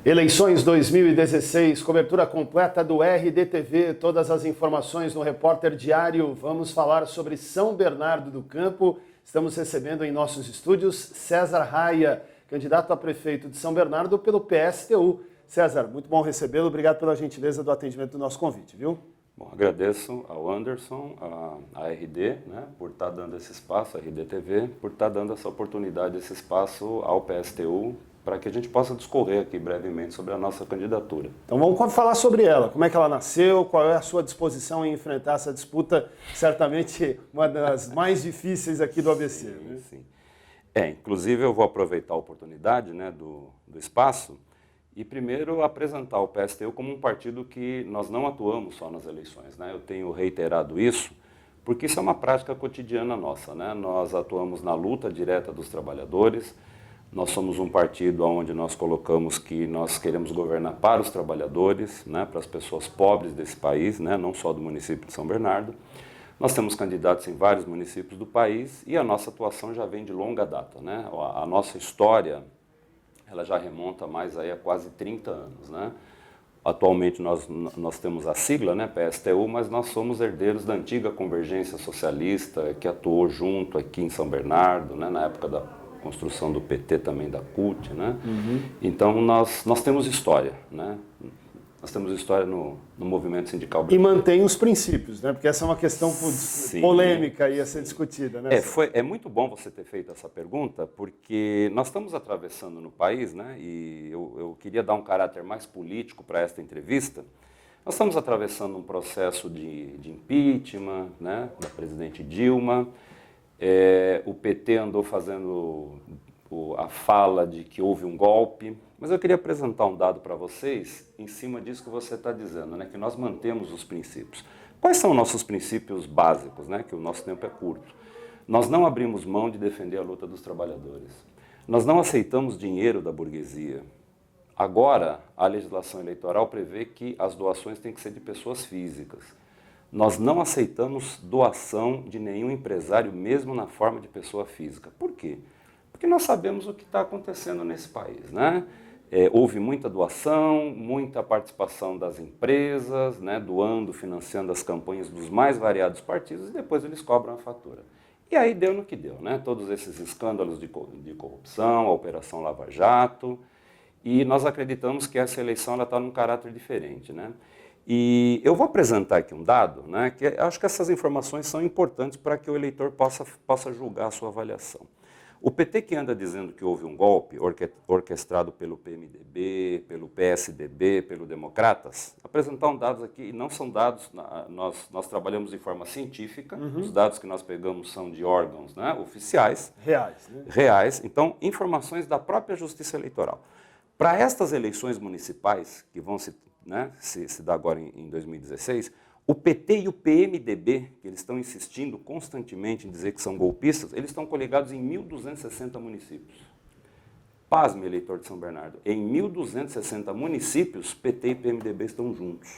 Eleições 2016, cobertura completa do RDTV, todas as informações no Repórter Diário. Vamos falar sobre São Bernardo do Campo. Estamos recebendo em nossos estúdios César Raia, candidato a prefeito de São Bernardo pelo PSTU. César, muito bom recebê-lo. Obrigado pela gentileza do atendimento do nosso convite, viu? Bom, agradeço ao Anderson, à RD, né, por estar dando esse espaço, a RDTV, por estar dando essa oportunidade, esse espaço ao PSTU, para que a gente possa discorrer aqui brevemente sobre a nossa candidatura. Então vamos falar sobre ela, como é que ela nasceu, qual é a sua disposição em enfrentar essa disputa, certamente uma das mais difíceis aqui do ABC. Sim, né? sim. Inclusive eu vou aproveitar a oportunidade, né, do espaço e primeiro apresentar o PSTU como um partido que nós não atuamos só nas eleições, né? Eu tenho reiterado isso, porque isso é uma prática cotidiana nossa, né? Nós atuamos na luta direta dos trabalhadores. Nós somos um partido onde nós colocamos que nós queremos governar para os trabalhadores, né, para as pessoas pobres desse país, né, não só do município de São Bernardo. Nós temos candidatos em vários municípios do país e a nossa atuação já vem de longa data, né? A nossa história, ela já remonta mais aí a quase 30 anos, né? Atualmente nós temos a sigla, né, PSTU, mas nós somos herdeiros da antiga Convergência Socialista, que atuou junto aqui em São Bernardo, né, na época da construção do PT também, da CUT, né? Então nós temos história, né? Nós temos história no movimento sindical brasileiro. E mantém os princípios, né? Porque essa é uma questão polêmica e a ser discutida, né? É muito bom você ter feito essa pergunta, porque nós estamos atravessando no país, né? E eu queria dar um caráter mais político para esta entrevista. Nós estamos atravessando um processo de impeachment, né, da presidente Dilma. O PT andou fazendo a fala de que houve um golpe, mas eu queria apresentar um dado para vocês em cima disso que você está dizendo, né, que nós mantemos os princípios. Quais são nossos princípios básicos, né, que o nosso tempo é curto? Nós não abrimos mão de defender a luta dos trabalhadores. Nós não aceitamos dinheiro da burguesia. Agora, a legislação eleitoral prevê que as doações têm que ser de pessoas físicas. Nós não aceitamos doação de nenhum empresário, mesmo na forma de pessoa física. Por quê? Porque nós sabemos o que está acontecendo nesse país, né? Houve muita doação, muita participação das empresas, né, doando, financiando as campanhas dos mais variados partidos e depois eles cobram a fatura. E aí deu no que deu, né? Todos esses escândalos de corrupção, a Operação Lava Jato, e nós acreditamos que essa eleição está num caráter diferente, né? E eu vou apresentar aqui um dado, né, que acho que essas informações são importantes para que o eleitor possa julgar a sua avaliação. O PT que anda dizendo que houve um golpe orquestrado pelo PMDB, pelo PSDB, pelo Democratas, apresentar um dados aqui, não são dados, nós trabalhamos de forma científica, os dados que nós pegamos são de órgãos, né, oficiais. Reais, né? Reais, então informações da própria Justiça Eleitoral. Para estas eleições municipais, que vão se dar agora em 2016, o PT e o PMDB, que eles estão insistindo constantemente em dizer que são golpistas, eles estão coligados em 1.260 municípios. Pasme, eleitor de São Bernardo, em 1.260 municípios, PT e PMDB estão juntos.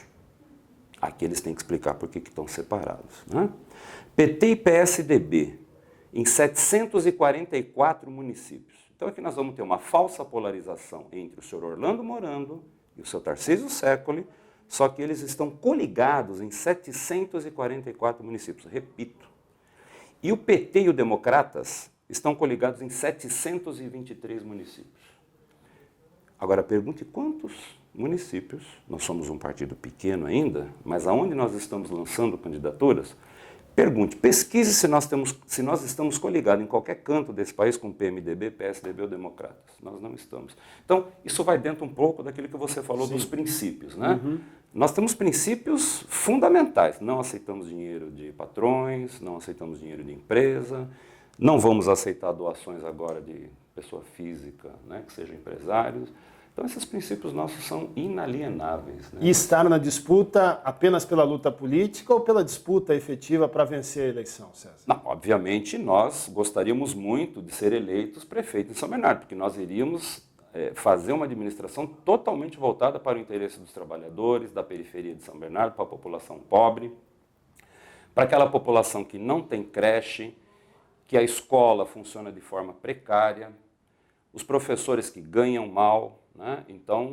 Aqui eles têm que explicar por que estão separados, né? PT e PSDB, em 744 municípios. Então aqui nós vamos ter uma falsa polarização entre o senhor Orlando Morando e o seu Tarcísio Sécoli, só que eles estão coligados em 744 municípios, repito. E o PT e o Democratas estão coligados em 723 municípios. Agora pergunte quantos municípios, nós somos um partido pequeno ainda, mas aonde nós estamos lançando candidaturas, pergunte, pesquise se nós estamos coligados em qualquer canto desse país com PMDB, PSDB ou Democratas. Nós não estamos. Então, isso vai dentro um pouco daquilo que você falou dos princípios, né? Nós temos princípios fundamentais. Não aceitamos dinheiro de patrões, não aceitamos dinheiro de empresa, não vamos aceitar doações agora de pessoa física, né, que sejam empresários. Então, esses princípios nossos são inalienáveis, né? E estar na disputa apenas pela luta política ou pela disputa efetiva para vencer a eleição, César? Não, obviamente, nós gostaríamos muito de ser eleitos prefeito de São Bernardo, porque nós iríamos fazer uma administração totalmente voltada para o interesse dos trabalhadores, da periferia de São Bernardo, para a população pobre, para aquela população que não tem creche, que a escola funciona de forma precária. os professores que ganham mal, né? Então,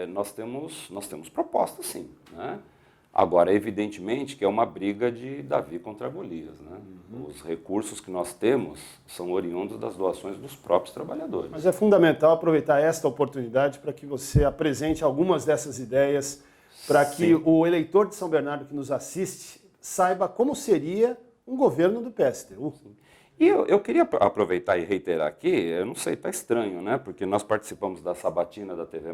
nós temos propostas, sim, né? Agora, evidentemente que é uma briga de Davi contra Golias, né? Os recursos que nós temos são oriundos das doações dos próprios trabalhadores. Mas é fundamental aproveitar esta oportunidade para que você apresente algumas dessas ideias, para que o eleitor de São Bernardo que nos assiste saiba como seria um governo do PSTU. E eu queria aproveitar e reiterar aqui, eu não sei, está estranho, né? Porque nós participamos da sabatina da TV+,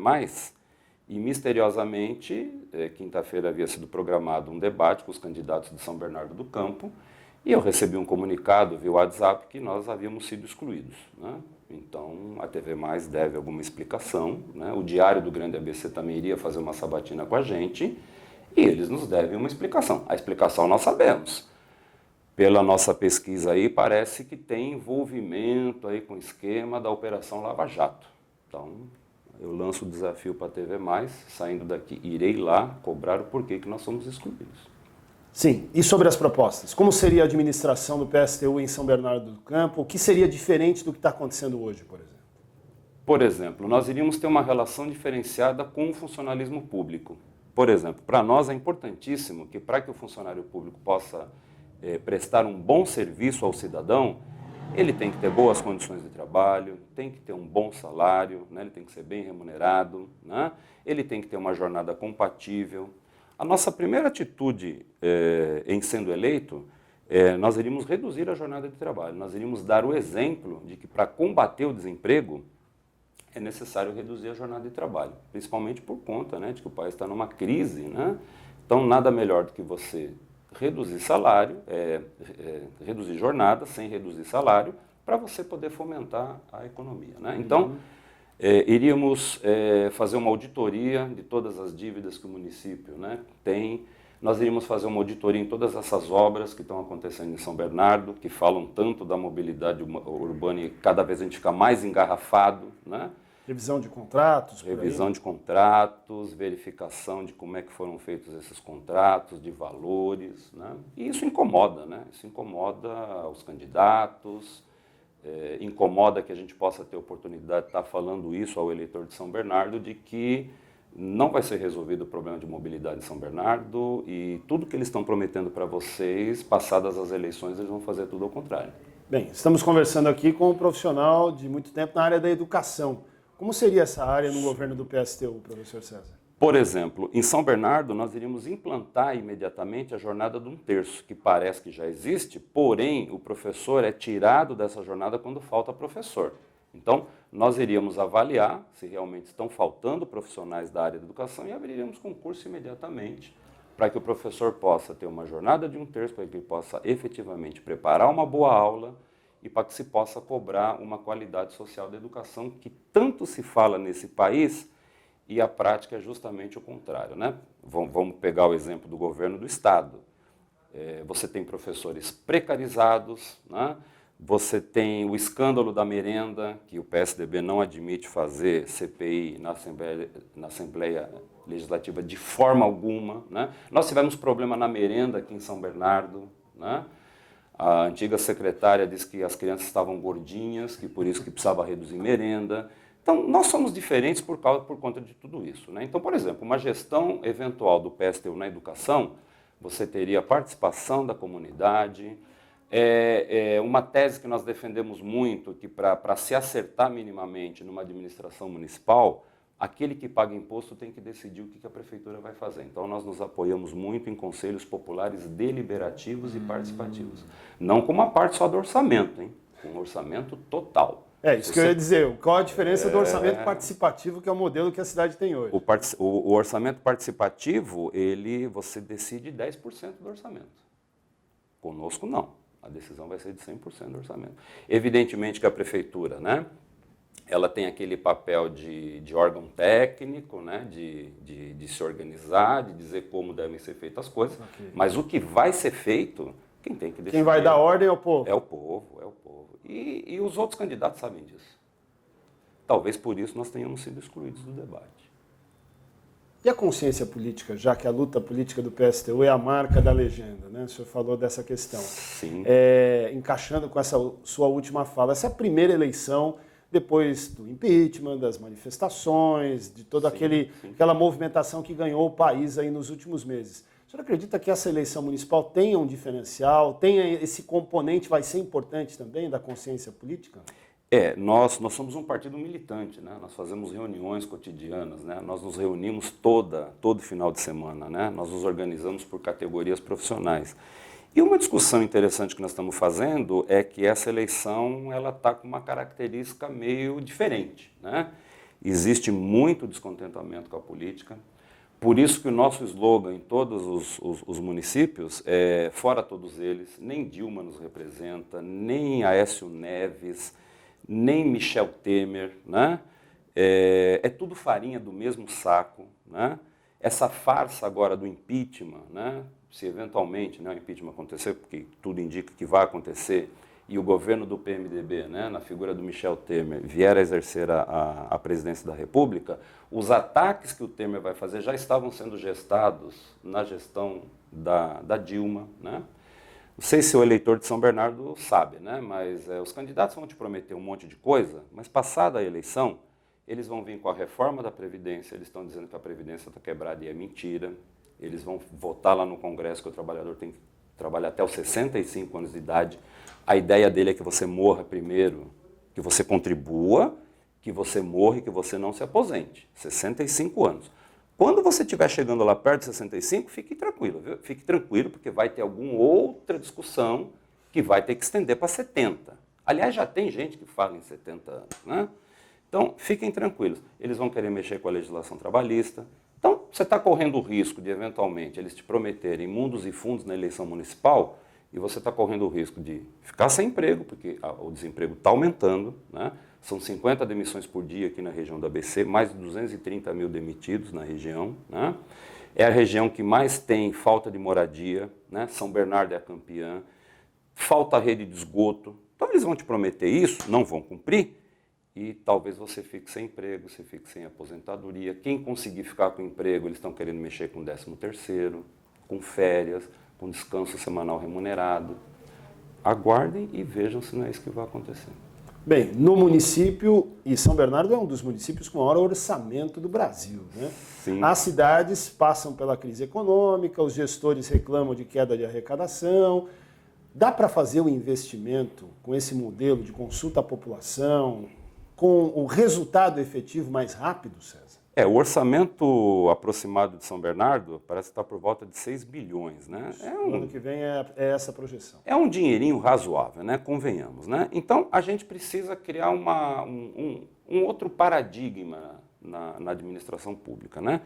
e misteriosamente, quinta-feira havia sido programado um debate com os candidatos de São Bernardo do Campo, e eu recebi um comunicado via WhatsApp que nós havíamos sido excluídos, né? Então, a TV+, deve alguma explicação, né? O Diário do Grande ABC também iria fazer uma sabatina com a gente, e eles nos devem uma explicação. A explicação nós sabemos. Pela nossa pesquisa aí, parece que tem envolvimento aí com o esquema da Operação Lava Jato. Então, eu lanço o desafio para a TV+, saindo daqui, irei lá cobrar o porquê que nós somos excluídos. Sim, e sobre as propostas? Como seria a administração do PSTU em São Bernardo do Campo? O que seria diferente do que está acontecendo hoje, por exemplo? Por exemplo, nós iríamos ter uma relação diferenciada com o funcionalismo público. Por exemplo, para nós é importantíssimo que para que o funcionário público possa prestar um bom serviço ao cidadão, ele tem que ter boas condições de trabalho, tem que ter um bom salário, né? Ele tem que ser bem remunerado, né? Ele tem que ter uma jornada compatível. A nossa primeira atitude em sendo eleito, nós iríamos reduzir a jornada de trabalho, nós iríamos dar o exemplo de que para combater o desemprego é necessário reduzir a jornada de trabalho, principalmente por conta, né, de que o país está numa crise, né? Então nada melhor do que você reduzir salário, reduzir jornada sem reduzir salário, para você poder fomentar a economia, né? Então, iríamos fazer uma auditoria de todas as dívidas que o município, né, tem. Nós iríamos fazer uma auditoria em todas essas obras que estão acontecendo em São Bernardo, que falam tanto da mobilidade urbana e cada vez a gente fica mais engarrafado, né? Revisão de contratos? Revisão de contratos, verificação de como é que foram feitos esses contratos, de valores, né? E isso incomoda, né? Isso incomoda os candidatos, incomoda que a gente possa ter oportunidade de estar falando isso ao eleitor de São Bernardo, de que não vai ser resolvido o problema de mobilidade em São Bernardo e tudo que eles estão prometendo para vocês, passadas as eleições, eles vão fazer tudo ao contrário. Bem, estamos conversando aqui com um profissional de muito tempo na área da educação. Como seria essa área no governo do PSTU, professor César? Por exemplo, em São Bernardo, nós iríamos implantar imediatamente a jornada de 1/3, que parece que já existe, porém, o professor é tirado dessa jornada quando falta professor. Então, nós iríamos avaliar se realmente estão faltando profissionais da área da educação e abriríamos concurso imediatamente para que o professor possa ter uma jornada de 1/3, para que ele possa efetivamente preparar uma boa aula e para que se possa cobrar uma qualidade social da educação que tanto se fala nesse país e a prática é justamente o contrário, né? Vamos pegar o exemplo do governo do Estado. Você tem professores precarizados, né? Você tem o escândalo da merenda, que o PSDB não admite fazer CPI na Assembleia Legislativa de forma alguma, né? Nós tivemos problema na merenda aqui em São Bernardo, né? A antiga secretária disse que as crianças estavam gordinhas, que por isso que precisava reduzir merenda. Então, nós somos diferentes por conta de tudo isso, né? Então, por exemplo, uma gestão eventual do PSTU na educação, você teria a participação da comunidade. Uma tese que nós defendemos muito, que para se acertar minimamente numa administração municipal, aquele que paga imposto tem que decidir o que a prefeitura vai fazer. Então, nós nos apoiamos muito em conselhos populares deliberativos e participativos. Não com uma parte só do orçamento, hein? Com um orçamento total. Isso que eu ia dizer. Qual a diferença do orçamento participativo, que é o modelo que a cidade tem hoje? O orçamento participativo, você decide 10% do orçamento. Conosco, não. A decisão vai ser de 100% do orçamento. Evidentemente que a prefeitura, né, ela tem aquele papel de órgão técnico, né, de se organizar, de dizer como devem ser feitas as coisas, mas o que vai ser feito, quem tem que decidir? Quem vai dar ordem é o povo. É o povo, é o povo. E os outros candidatos sabem disso. Talvez por isso nós tenhamos sido excluídos do debate. E a consciência política, já que a luta política do PSTU é a marca da legenda, né? O senhor falou dessa questão. Sim. Encaixando com essa sua última fala, essa é a primeira eleição depois do impeachment, das manifestações, de toda aquela movimentação que ganhou o país aí nos últimos meses. O senhor acredita que essa eleição municipal tenha um diferencial, tenha esse componente, vai ser importante também, da consciência política? Nós somos um partido militante, né? Nós fazemos reuniões cotidianas, né? Nós nos reunimos todo final de semana, né? Nós nos organizamos por categorias profissionais. E uma discussão interessante que nós estamos fazendo é que essa eleição ela está com uma característica meio diferente, né? Existe muito descontentamento com a política, por isso que o nosso slogan em todos os municípios, fora todos eles, nem Dilma nos representa, nem Aécio Neves, nem Michel Temer, né? É tudo farinha do mesmo saco, né? Essa farsa agora do impeachment, né? Se eventualmente, né, o impeachment acontecer, porque tudo indica que vai acontecer, e o governo do PMDB, né, na figura do Michel Temer, vier a exercer a presidência da República, os ataques que o Temer vai fazer já estavam sendo gestados na gestão da Dilma, né? Não sei se o eleitor de São Bernardo sabe, né? Mas os candidatos vão te prometer um monte de coisa, mas passada a eleição, eles vão vir com a reforma da Previdência, eles estão dizendo que a Previdência está quebrada e é mentira, eles vão votar lá no Congresso que o trabalhador tem que trabalhar até os 65 anos de idade, a ideia dele é que você morra primeiro, que você contribua, que você morra e que você não se aposente, 65 anos. Quando você estiver chegando lá perto de 65, fique tranquilo, viu? Fique tranquilo, porque vai ter alguma outra discussão que vai ter que estender para 70. Aliás, já tem gente que fala em 70 anos, né? Então, fiquem tranquilos. Eles vão querer mexer com a legislação trabalhista. Então, você está correndo o risco de, eventualmente, eles te prometerem mundos e fundos na eleição municipal e você está correndo o risco de ficar sem emprego, porque o desemprego está aumentando, né? São 50 demissões por dia aqui na região do ABC, mais de 230 mil demitidos na região, né? É a região que mais tem falta de moradia, né? São Bernardo é a campeã, falta rede de esgoto. Então eles vão te prometer isso, não vão cumprir, e talvez você fique sem emprego, você fique sem aposentadoria. Quem conseguir ficar com emprego, eles estão querendo mexer com 13º, com férias, com descanso semanal remunerado. Aguardem e vejam se não é isso que vai acontecer. Bem, no município, e São Bernardo é um dos municípios com maior orçamento do Brasil, né? Sim. As cidades passam pela crise econômica, os gestores reclamam de queda de arrecadação. Dá para fazer o investimento com esse modelo de consulta à população, com o resultado efetivo mais rápido, César? O orçamento aproximado de São Bernardo parece estar por volta de 6 bilhões, né? No ano que vem é essa projeção. É um dinheirinho razoável, né? Convenhamos, né? Então, a gente precisa criar um outro paradigma na administração pública, né?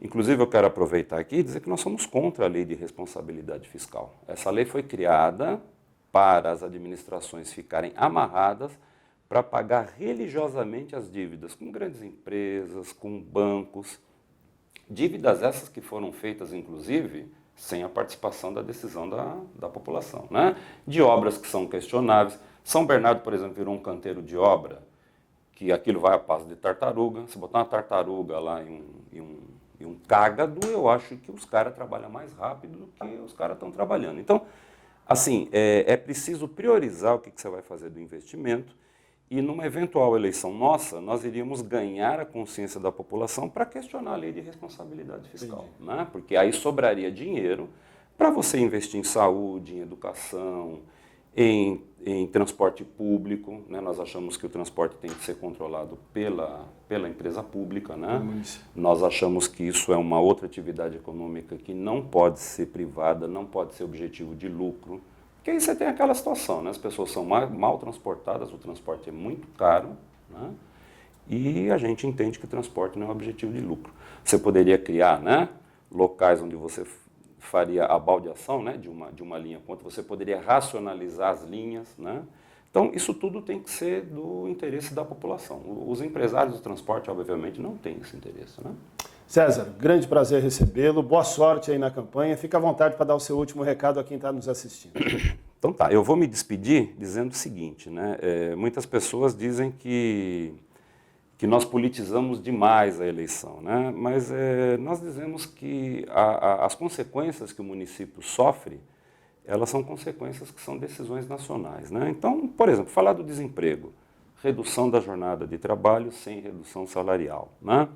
Inclusive, eu quero aproveitar aqui e dizer que nós somos contra a lei de responsabilidade fiscal. Essa lei foi criada para as administrações ficarem amarradas para pagar religiosamente as dívidas com grandes empresas, com bancos. Dívidas essas que foram feitas, inclusive, sem a participação da decisão da população, né? De obras que são questionáveis. São Bernardo, por exemplo, virou um canteiro de obra, que aquilo vai a passo de tartaruga. Se botar uma tartaruga lá em um cágado, eu acho que os caras trabalham mais rápido do que os caras estão trabalhando. Então, assim, é preciso priorizar o que você vai fazer do investimento. E numa eventual eleição nossa, nós iríamos ganhar a consciência da população para questionar a lei de responsabilidade fiscal, né? Porque aí sobraria dinheiro para você investir em saúde, em educação, em transporte público, né? Nós achamos que o transporte tem que ser controlado pela empresa pública, né? Nós achamos que isso é uma outra atividade econômica que não pode ser privada, não pode ser objetivo de lucro. Porque aí você tem aquela situação, né? As pessoas são mal transportadas, o transporte é muito caro, né? E a gente entende que o transporte não é objetivo de lucro. Você poderia criar, né, locais onde você faria a baldeação, né, de uma linha contra, você poderia racionalizar as linhas, né? Então, isso tudo tem que ser do interesse da população. Os empresários do transporte, obviamente, não têm esse interesse, né? César, grande prazer recebê-lo, boa sorte aí na campanha, fica à vontade para dar o seu último recado a quem está nos assistindo. Então tá, eu vou me despedir dizendo o seguinte, né? Muitas pessoas dizem que nós politizamos demais a eleição, né? Mas nós dizemos que as consequências que o município sofre, elas são consequências que são decisões nacionais, né? Então, por exemplo, falar do desemprego. redução da jornada de trabalho sem redução salarial, né?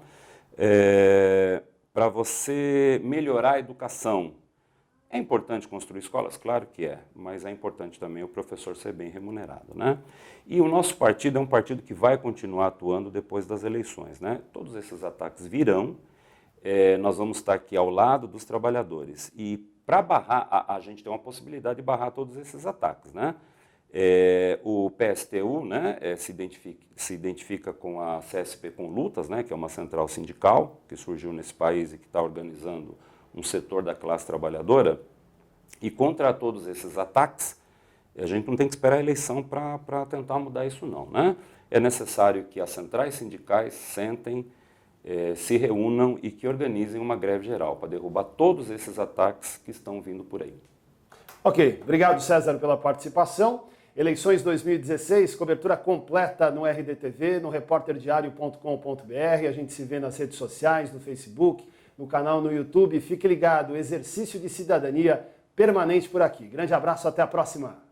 Para você melhorar a educação, é importante construir escolas? Claro que é, mas é importante também o professor ser bem remunerado, né? E o nosso partido é um partido que vai continuar atuando depois das eleições, né? Todos esses ataques virão, nós vamos estar aqui ao lado dos trabalhadores. E para barrar, a gente tem uma possibilidade de barrar todos esses ataques, né? O PSTU, né, se identifica com a CSP com Lutas, né, que é uma central sindical que surgiu nesse país e que está organizando um setor da classe trabalhadora, e contra todos esses ataques, a gente não tem que esperar a eleição para tentar mudar isso não, né? É necessário que as centrais sindicais sentem, se reúnam e que organizem uma greve geral para derrubar todos esses ataques que estão vindo por aí. Ok, obrigado César pela participação. Eleições 2016, cobertura completa no RDTV, no repórterdiario.com.br, a gente se vê nas redes sociais, no Facebook, no canal no YouTube. Fique ligado, exercício de cidadania permanente por aqui. Grande abraço, até a próxima.